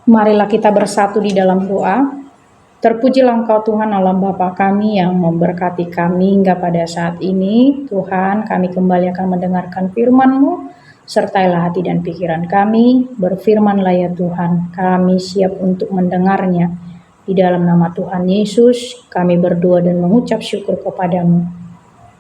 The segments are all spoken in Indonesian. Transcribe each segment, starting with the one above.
Marilah kita bersatu di dalam doa. Terpujilah Engkau Tuhan Allah Bapa kami yang memberkati kami hingga pada saat ini. Tuhan, kami kembali akan mendengarkan firman-Mu. Sertailah hati dan pikiran kami. Berfirmanlah ya Tuhan, kami siap untuk mendengarnya. Di dalam nama Tuhan Yesus, kami berdoa dan mengucap syukur kepadamu.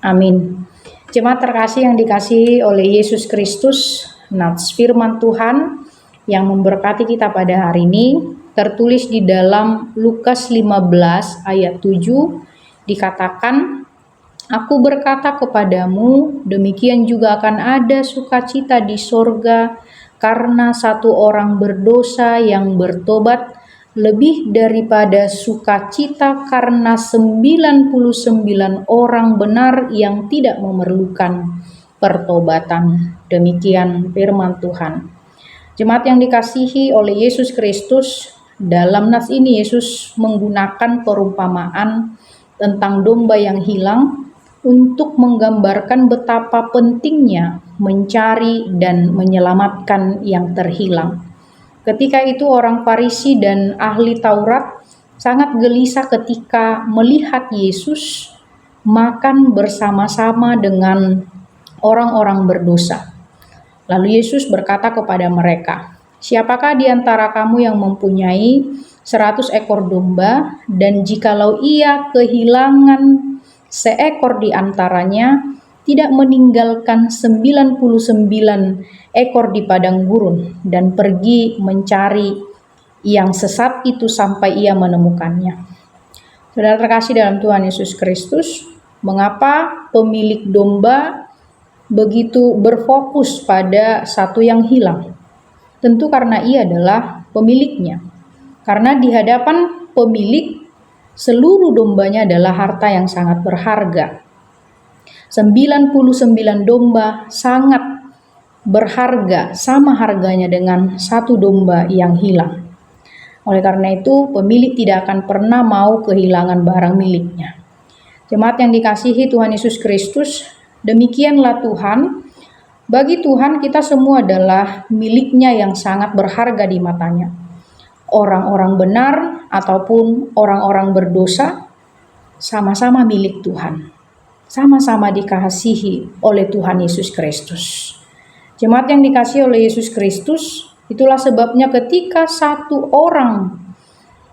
Amin. Jemaat terkasih yang dikasihi oleh Yesus Kristus, nats firman Tuhan yang memberkati kita pada hari ini tertulis di dalam Lukas 15 ayat 7, dikatakan, Aku berkata kepadamu, demikian juga akan ada sukacita di sorga karena satu orang berdosa yang bertobat, lebih daripada sukacita karena 99 orang benar yang tidak memerlukan pertobatan. Demikian firman Tuhan. Jemaat yang dikasihi oleh Yesus Kristus, dalam nas ini Yesus menggunakan perumpamaan tentang domba yang hilang untuk menggambarkan betapa pentingnya mencari dan menyelamatkan yang terhilang. Ketika itu orang Farisi dan ahli Taurat sangat gelisah ketika melihat Yesus makan bersama-sama dengan orang-orang berdosa. Lalu Yesus berkata kepada mereka, Siapakah di antara kamu yang mempunyai 100 ekor domba, dan jikalau ia kehilangan seekor di antaranya, tidak meninggalkan 99 ekor di padang gurun, dan pergi mencari yang sesat itu sampai ia menemukannya. Saudara terkasih dalam Tuhan Yesus Kristus, mengapa pemilik domba begitu berfokus pada satu yang hilang? Tentu karena ia adalah pemiliknya. Karena di hadapan pemilik, seluruh dombanya adalah harta yang sangat berharga. 99 domba sangat berharga, sama harganya dengan satu domba yang hilang. Oleh karena itu, pemilik tidak akan pernah mau kehilangan barang miliknya. Jemaat yang dikasihi Tuhan Yesus Kristus, demikianlah Tuhan. Bagi Tuhan kita semua adalah miliknya yang sangat berharga di matanya. Orang-orang benar ataupun orang-orang berdosa sama-sama milik Tuhan. Sama-sama dikasihi oleh Tuhan Yesus Kristus. Jemaat yang dikasihi oleh Yesus Kristus, itulah sebabnya ketika satu orang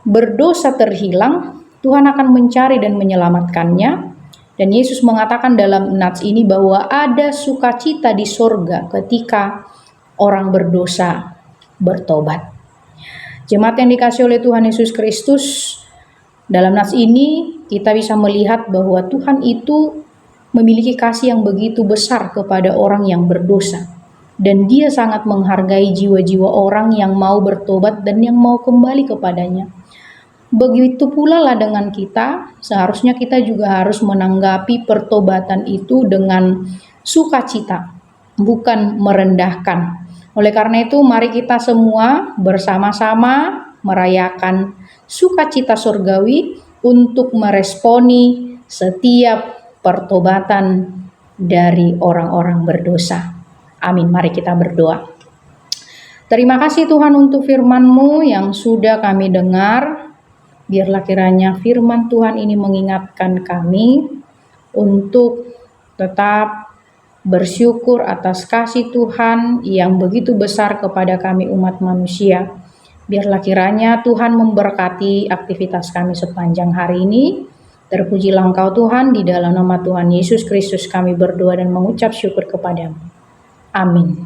berdosa terhilang, Tuhan akan mencari dan menyelamatkannya. Dan Yesus mengatakan dalam nats ini bahwa ada sukacita di sorga ketika orang berdosa bertobat. Jemaat yang dikasihi oleh Tuhan Yesus Kristus, dalam nats ini kita bisa melihat bahwa Tuhan itu memiliki kasih yang begitu besar kepada orang yang berdosa. Dan Dia sangat menghargai jiwa-jiwa orang yang mau bertobat dan yang mau kembali kepadanya. Begitu pula lah dengan kita, seharusnya kita juga harus menanggapi pertobatan itu dengan sukacita, bukan merendahkan. Oleh karena itu, mari kita semua bersama-sama merayakan sukacita surgawi untuk meresponi setiap pertobatan dari orang-orang berdosa. Amin, mari kita berdoa. Terima kasih Tuhan untuk firman-Mu yang sudah kami dengar. Biarlah kiranya firman Tuhan ini mengingatkan kami untuk tetap bersyukur atas kasih Tuhan yang begitu besar kepada kami umat manusia. Biarlah kiranya Tuhan memberkati aktivitas kami sepanjang hari ini. Terpujilah Engkau Tuhan, di dalam nama Tuhan Yesus Kristus kami berdoa dan mengucap syukur kepadamu. Amin.